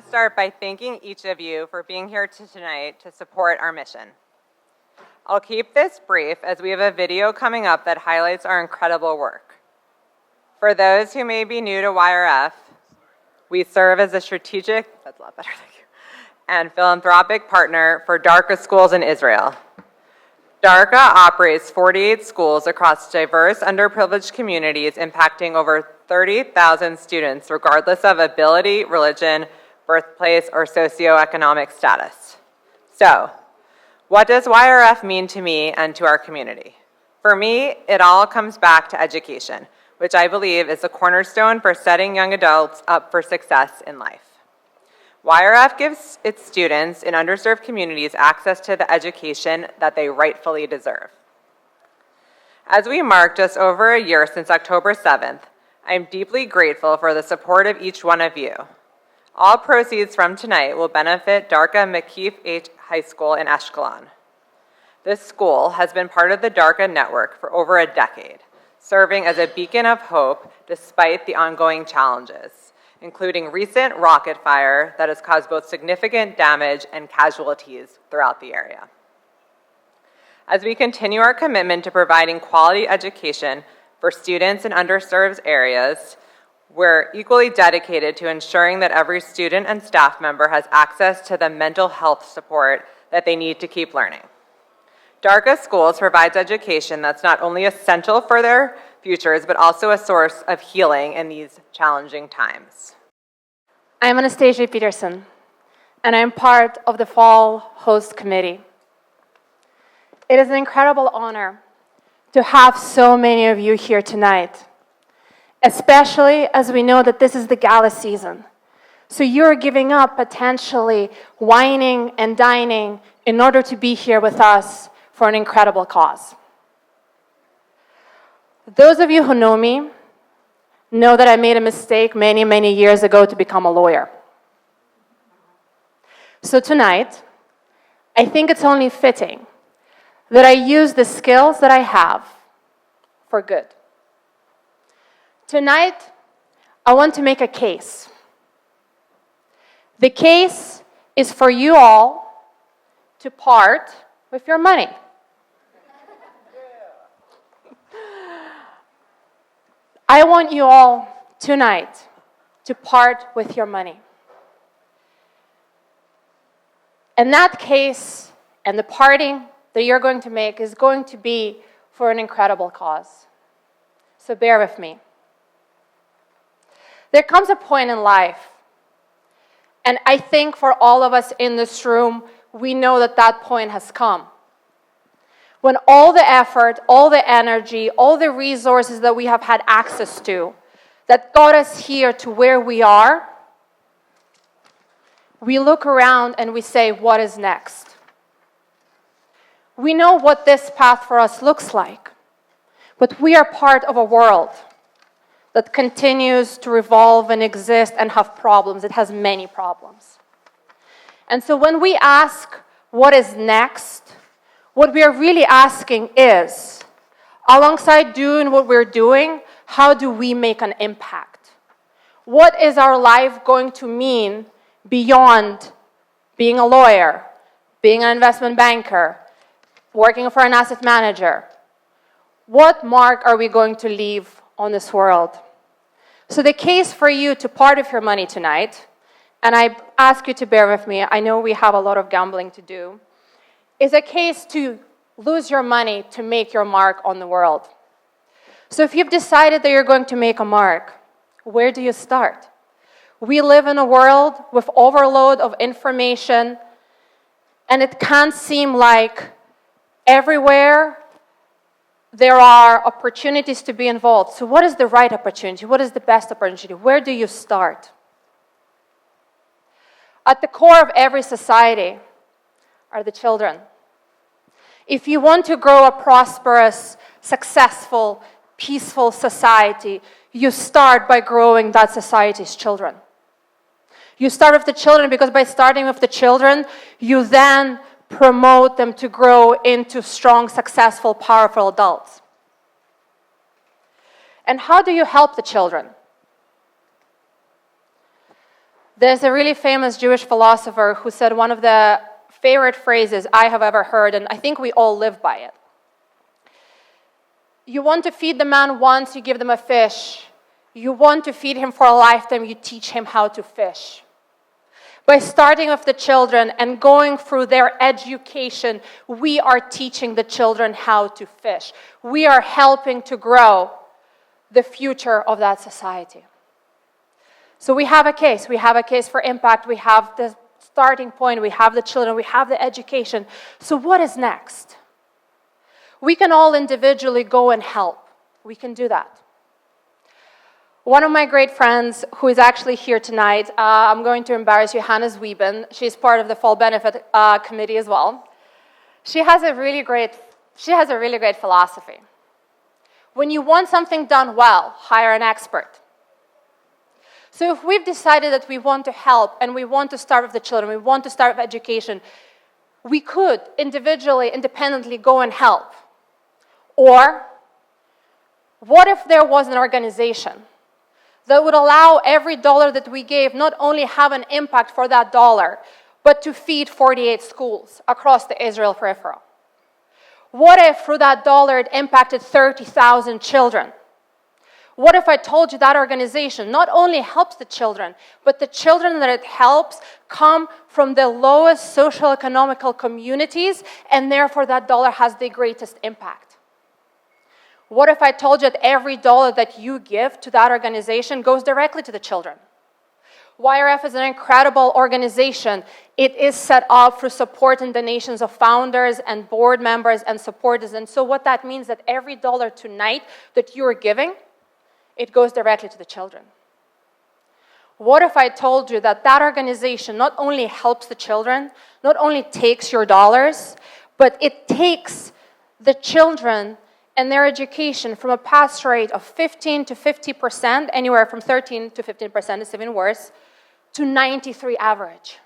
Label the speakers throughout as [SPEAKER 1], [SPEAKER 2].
[SPEAKER 1] to start by thanking each of you for being here tonight to support our mission. I'll keep this brief as we have a video coming up that highlights our incredible work. For those who may be new to YRF, we serve as a strategic, that's a lot better, thank you, and philanthropic partner for DARCA schools in Israel. DARCA operates 48 schools across diverse, underprivileged communities, impacting over 30,000 students, regardless of ability, religion, birthplace, or socioeconomic status. So, what does YRF mean to me and to our community? For me, it all comes back to education, which I believe is the cornerstone for setting young adults up for success in life. YRF gives its students in underserved communities access to the education that they rightfully deserve. As we mark just over a year since October 7th, I am deeply grateful for the support of each one of you. All proceeds from tonight will benefit DARCA McKeith H. High School in Ashkelon. This school has been part of the DARCA network for over a decade, serving as a beacon of hope despite the ongoing challenges, including recent rocket fire that has caused both significant damage and casualties throughout the area. As we continue our commitment to providing quality education for students in underserved areas, we're equally dedicated to ensuring that every student and staff member has access to the mental health support that they need to keep learning. DARCA Schools provides education that's not only essential for their futures, but also a source of healing in these challenging times.
[SPEAKER 2] I'm Anastasia Peterson, and I'm part of the Fall Host Committee. It is an incredible honor to have so many of you here tonight, especially as we know that this is the gala season. So you're giving up potentially wining and dining in order to be here with us for an incredible cause. Those of you who know me know that I made a mistake many, many years ago to become a lawyer. So tonight, I think it's only fitting that I use the skills that I have for good. Tonight, I want to make a case. The case is for you all to part with your money. I want you all tonight to part with your money. And that case and the parting that you're going to make is going to be for an incredible cause. So bear with me. There comes a point in life, and I think for all of us in this room, we know that that point has come. When all the effort, all the energy, all the resources that we have had access to that got us here to where we are, we look around and we say, what is next? We know what this path for us looks like, but we are part of a world that continues to revolve and exist and have problems. It has many problems. And so when we ask what is next, what we are really asking is, alongside doing what we're doing, how do we make an impact? What is our life going to mean beyond being a lawyer, being an investment banker, working for an asset manager? What mark are we going to leave on this world? So the case for you to part of your money tonight, and I ask you to bear with me, I know we have a lot of gambling to do, is a case to lose your money to make your mark on the world. So if you've decided that you're going to make a mark, where do you start? We live in a world with overload of information, and it can seem like everywhere there are opportunities to be involved. So what is the right opportunity? What is the best opportunity? Where do you start? At the core of every society are the children. If you want to grow a prosperous, successful, peaceful society, you start by growing that society's children. You start with the children because by starting with the children, you then promote them to grow into strong, successful, powerful adults. And how do you help the children? There's a really famous Jewish philosopher who said one of the favorite phrases I have ever heard, and I think we all live by it. You want to feed the man once, you give them a fish. You want to feed him for a lifetime, you teach him how to fish. By starting with the children and going through their education, we are teaching the children how to fish. We are helping to grow the future of that society. So we have a case. We have a case for impact. We have the starting point. We have the children. We have the education. So what is next? We can all individually go and help. We can do that. One of my great friends, who is actually here tonight, I'm going to embarrass you, Hannah Zwieben. She's part of the Fall Benefit Committee as well. She has a really great philosophy. When you want something done well, hire an expert. So if we've decided that we want to help and we want to start with the children, we want to start with education, we could individually, independently go and help. Or what if there was an organization that would allow every dollar that we gave not only have an impact for that dollar, but to feed 48 schools across the Israel peripheral? What if through that dollar it impacted 30,000 children? What if I told you that organization not only helps the children, but the children that it helps come from the lowest socio-economical communities, and therefore that dollar has the greatest impact? What if I told you that every dollar that you give to that organization goes directly to the children? YRF is an incredible organization. It is set up for supporting donations of founders and board members and supporters. And so what that means is that every dollar tonight that you are giving, it goes directly to the children. What if I told you that that organization not only helps the children, not only takes your dollars, but it takes the children and their education from a pass rate of 15 to 50%, anywhere from 13 to 15%, it's even worse, to 93 average?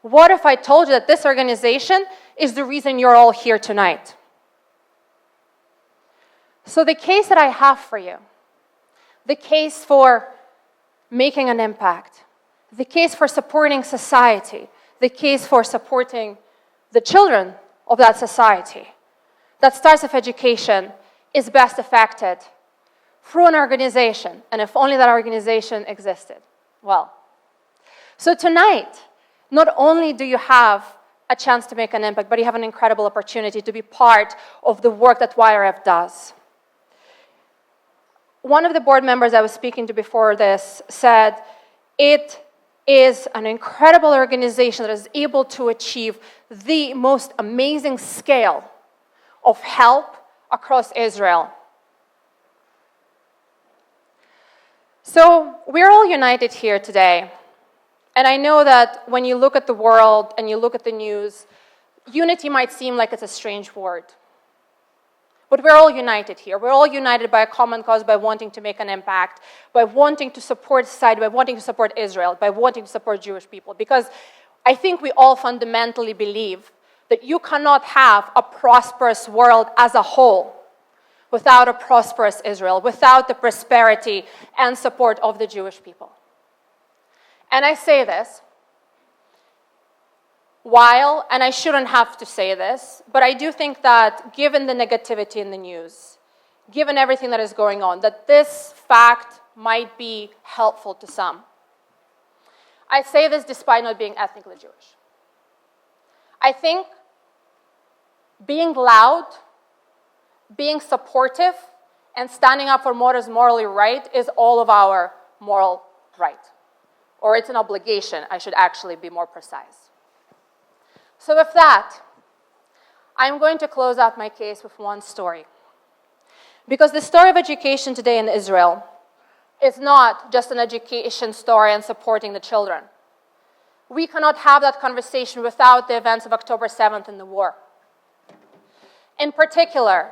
[SPEAKER 2] What if I told you that this organization is the reason you're all here tonight? So the case that I have for you, the case for making an impact, the case for supporting society, the case for supporting the children of that society, that starts with education, is best affected through an organization, and if only that organization existed. Well, so tonight, not only do you have a chance to make an impact, but you have an incredible opportunity to be part of the work that YRF does. One of the board members I was speaking to before this said, it is an incredible organization that is able to achieve the most amazing scale of help across Israel. So we're all united here today. And I know that when you look at the world and you look at the news, unity might seem like it's a strange word. But we're all united here. We're all united by a common cause, by wanting to make an impact, by wanting to support society, by wanting to support Israel, by wanting to support Jewish people. Because I think we all fundamentally believe that you cannot have a prosperous world as a whole without a prosperous Israel, without the prosperity and support of the Jewish people. And I say this while, and I shouldn't have to say this, but I do think that given the negativity in the news, given everything that is going on, that this fact might be helpful to some. I say this despite not being ethnically Jewish. I think being loud, being supportive, and standing up for what is morally right is all of our moral right. Or it's an obligation, I should actually be more precise. So with that, I'm going to close out my case with one story. Because the story of education today in Israel is not just an education story and supporting the children. We cannot have that conversation without the events of October 7th and the war. In particular,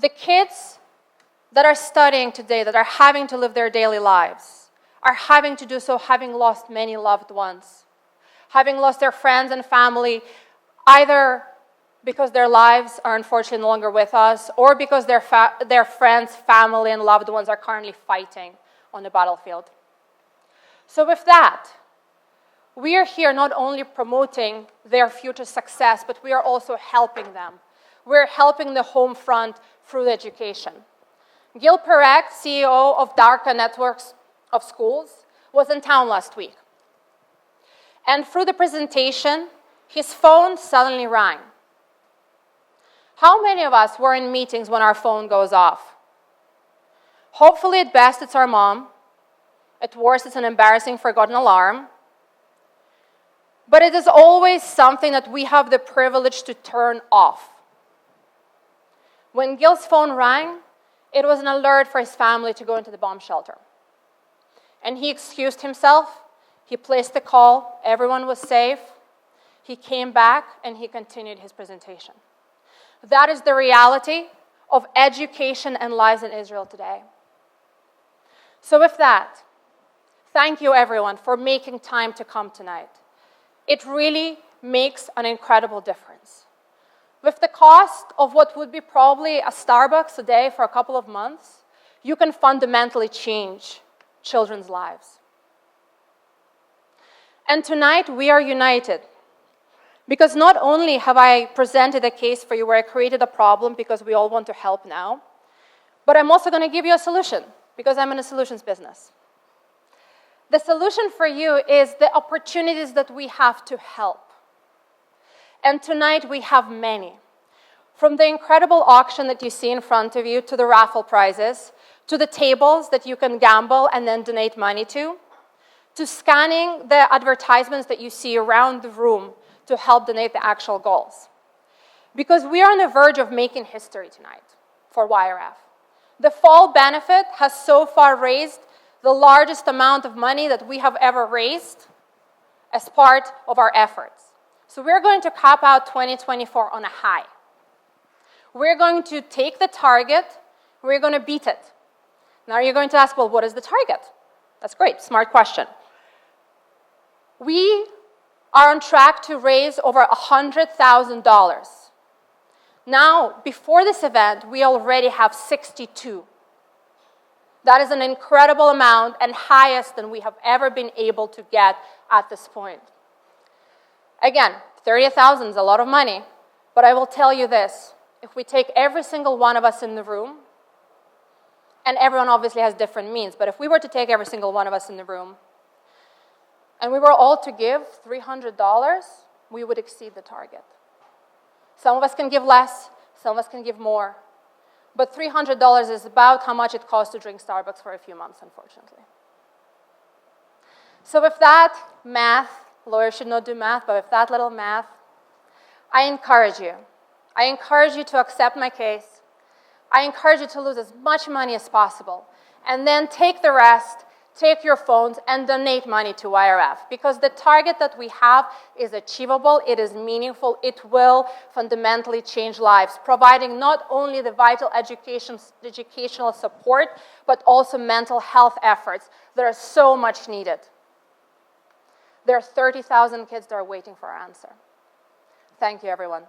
[SPEAKER 2] the kids that are studying today, that are having to live their daily lives, are having to do so having lost many loved ones, having lost their friends and family, either because their lives are unfortunately no longer with us, or because their friends, family, and loved ones are currently fighting on the battlefield. So with that, we are here not only promoting their future success, but we are also helping them. We're helping the home front through education. Gil Perec, CEO of DARCA Networks of Schools, was in town last week. And through the presentation, his phone suddenly rang. How many of us were in meetings when our phone goes off? Hopefully, at best, it's our mom. At worst, it's an embarrassing forgotten alarm. But it is always something that we have the privilege to turn off. When Gil's phone rang, it was an alert for his family to go into the bomb shelter. And he excused himself. He placed the call. Everyone was safe. He came back, and he continued his presentation. That is the reality of education and lives in Israel today. So with that, thank you, everyone, for making time to come tonight. It really makes an incredible difference. With the cost of what would be probably a Starbucks a day for a couple of months, you can fundamentally change children's lives. And tonight, we are united. Because not only have I presented a case for you where I created a problem because we all want to help now, but I'm also going to give you a solution because I'm in a solutions business. The solution for you is the opportunities that we have to help. And tonight we have many. From the incredible auction that you see in front of you, to the raffle prizes, to the tables that you can gamble and then donate money to scanning the advertisements that you see around the room to help donate the actual goals. Because we are on the verge of making history tonight for YRF. The fall benefit has so far raised the largest amount of money that we have ever raised as part of our efforts. So we're going to cap out 2024 on a high. We're going to take the target, we're going to beat it. Now you're going to ask, well, what is the target? That's great, smart question. We are on track to raise over $100,000. Now, before this event, we already have 62. That is an incredible amount and highest than we have ever been able to get at this point. Again, 30,000 is a lot of money, but I will tell you this. If we take every single one of us in the room, and everyone obviously has different means, but if we were to take every single one of us in the room, and we were all to give $300, we would exceed the target. Some of us can give less, some of us can give more. But $300 is about how much it costs to drink Starbucks for a few months, unfortunately. So with that math, lawyers should not do math, but with that little math, I encourage you. I encourage you to accept my case. I encourage you to lose as much money as possible. And then take the rest, take your phones, and donate money to YRF. Because the target that we have is achievable, it is meaningful, it will fundamentally change lives, providing not only the vital educational support, but also mental health efforts that are so much needed. There are 30,000 kids that are waiting for our answer. Thank you, everyone.